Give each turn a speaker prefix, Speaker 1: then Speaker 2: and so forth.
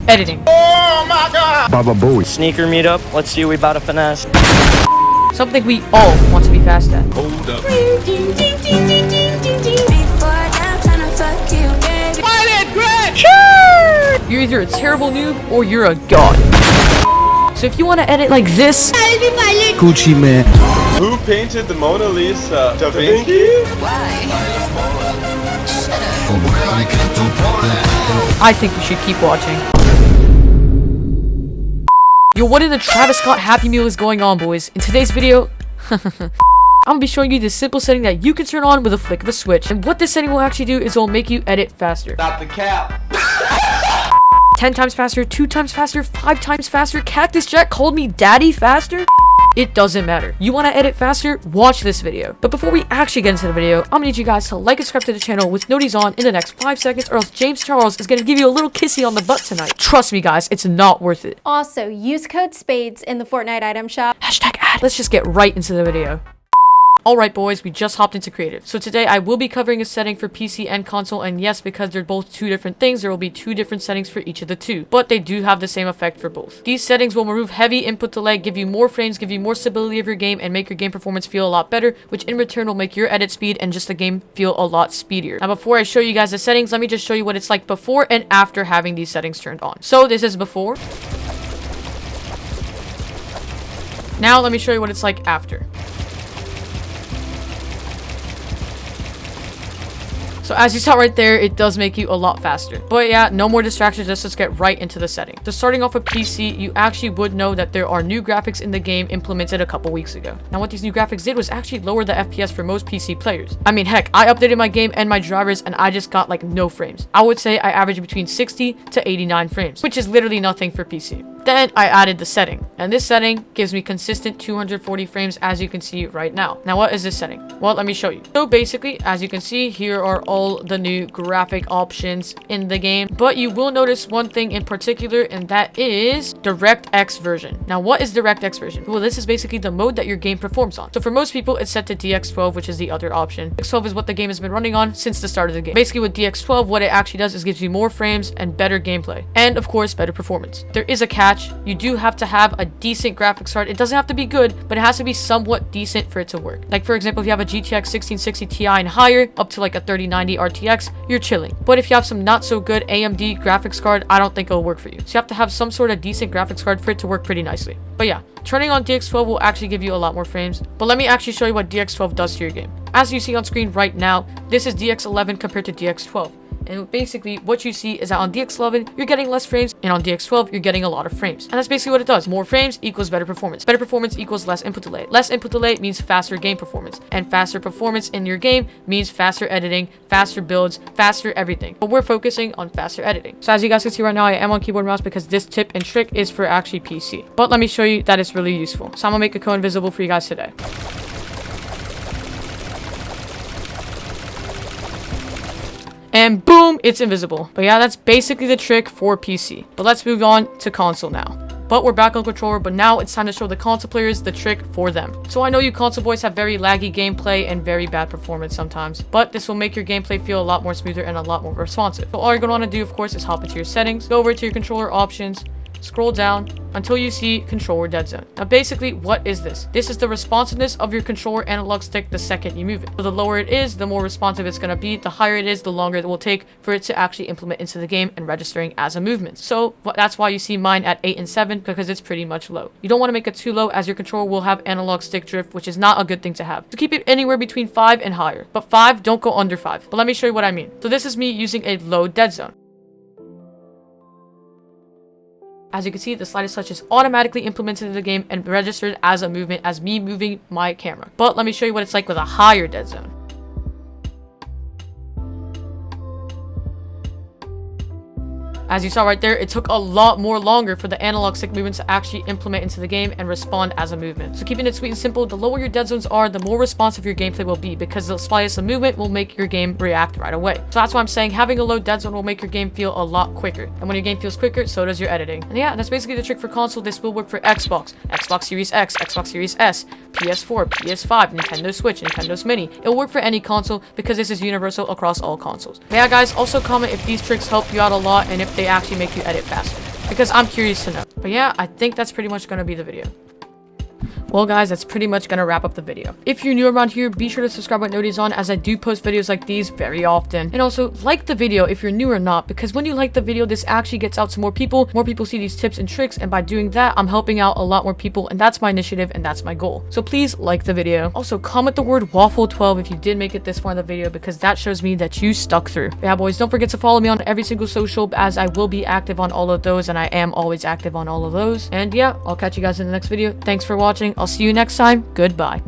Speaker 1: editing.
Speaker 2: Oh my god!
Speaker 3: Baba Booey.
Speaker 4: Sneaker meetup. Let's see what we about to finesse.
Speaker 1: Something we all want to be fast at.
Speaker 2: Hold up.
Speaker 1: You're either a terrible noob or you're a god. So if you want to edit like this,
Speaker 3: Gucci man.
Speaker 2: Who painted the Mona Lisa? Da Vinci?
Speaker 1: I think you should keep watching. Yo, what in the Travis Scott Happy Meal is going on, boys? In today's video, I'm gonna be showing you this simple setting that you can turn on with a flick of a switch. And what this setting will actually do is it will make you edit faster.
Speaker 2: Stop the cap.
Speaker 1: 10 times faster, 2 times faster, 5 times faster. Cactus Jack called me daddy faster? It doesn't matter. You want to edit faster? Watch this video. But before we actually get into the video, I'm gonna need you guys to like and subscribe to the channel with noties on in the next 5 seconds, or else James Charles is gonna give you a little kissy on the butt tonight. Trust me, guys, it's not worth it.
Speaker 5: Also, use code Spaiidz in the Fortnite item shop.
Speaker 1: Hashtag ad. Let's just get right into the video. Alright boys, we just hopped into creative. So today I will be covering a setting for PC and console, and yes, because they're both two different things, there will be two different settings for each of the two, but they do have the same effect for both. These settings will remove heavy input delay, give you more frames, give you more stability of your game, and make your game performance feel a lot better, which in return will make your edit speed and just the game feel a lot speedier. Now before I show you guys the settings, let me just show you what it's like before and after having these settings turned on. So this is before. Now let me show you what it's like after. So as you saw right there, it does make you a lot faster. But yeah, no more distractions, let's just get right into the setting. So starting off with PC, you actually would know that there are new graphics in the game implemented a couple weeks ago. Now what these new graphics did was actually lower the FPS for most PC players. I mean, heck, I updated my game and my drivers and I just got like no frames. I would say I average between 60 to 89 frames, which is literally nothing for PC. Then I added the setting, and this setting gives me consistent 240 frames, as you can see right now. Now what is this setting? Well, let me show you. So basically, as you can see, here are all the new graphic options in the game, but you will notice one thing in particular, and that is DirectX version. Now what is DirectX version? Well, this is basically the mode that your game performs on. So for most people, it's set to DX12, which is the other option. DX12 is what the game has been running on since the start of the game. Basically with DX12, what it actually does is gives you more frames and better gameplay, and of course better performance. There is a catch. You do have to have a decent graphics card. It doesn't have to be good, but it has to be somewhat decent for it to work. Like for example, if you have a GTX 1660 Ti and higher, up to like a 3090 RTX, you're chilling. But if you have some not so good AMD graphics card, I don't think it'll work for you. So you have to have some sort of decent graphics card for it to work pretty nicely. But yeah, turning on DX12 will actually give you a lot more frames. But let me actually show you what DX12 does to your game. As you see on screen right now, this is DX11 compared to DX12. And basically what you see is that on DX11 you're getting less frames, and on DX12 you're getting a lot of frames. And that's basically what it does. More frames equals better performance. Better performance equals less input delay. Less input delay means faster game performance, and faster performance in your game means faster editing, faster builds, faster everything. But we're focusing on faster editing. So as you guys can see right now, I am on keyboard and mouse because this tip and trick is for actually PC. But let me show you that it's really useful. So I'm gonna make a code invisible for you guys today. And boom, it's invisible. But yeah, that's basically the trick for PC. But let's move on to console now. But we're back on controller, but now it's time to show the console players the trick for them. So I know you console boys have very laggy gameplay and very bad performance sometimes, but this will make your gameplay feel a lot more smoother and a lot more responsive. So all you're going to want to do, of course, is hop into your settings, go over to your controller options, scroll down until you see controller dead zone. Now basically, what is this? This is the responsiveness of your controller analog stick the second you move it. So the lower it is, the more responsive it's going to be. The higher it is, the longer it will take for it to actually implement into the game and registering as a movement. So that's why you see mine at 8 and 7, because it's pretty much low. You don't want to make it too low, as your controller will have analog stick drift, which is not a good thing to have. So keep it anywhere between 5 and higher, but 5, don't go under 5. But let me show you what I mean. So this is me using a low dead zone. As you can see, the slide touch is automatically implemented in the game and registered as a movement as me moving my camera. But let me show you what it's like with a higher dead zone. As you saw right there, it took a lot more longer for the analog stick movements to actually implement into the game and respond as a movement. So keeping it sweet and simple, the lower your dead zones are, the more responsive your gameplay will be, because the slightest movement will make your game react right away. So that's why I'm saying having a low dead zone will make your game feel a lot quicker. And when your game feels quicker, so does your editing. And yeah, that's basically the trick for console. This will work for Xbox, Xbox Series X, Xbox Series S, PS4, PS5, Nintendo Switch, Nintendo's Mini. It'll work for any console because this is universal across all consoles. But yeah guys, also comment if these tricks help you out a lot and if they actually make you edit faster. because I'm curious to know. But yeah, I think that's pretty much gonna be the video. Well guys, that's pretty much gonna wrap up the video. If you're new around here, be sure to subscribe with notifications on, as I do post videos like these very often. And also, like the video if you're new or not, because when you like the video, this actually gets out to more people. More people see these tips and tricks, and by doing that, I'm helping out a lot more people, and that's my initiative, and that's my goal. So please like the video. Also, comment the word waffle12 if you did make it this far in the video, because that shows me that you stuck through. But yeah, boys, don't forget to follow me on every single social, as I will be active on all of those, and I am always active on all of those. And yeah, I'll catch you guys in the next video. Thanks for watching. I'll see you next time. Goodbye.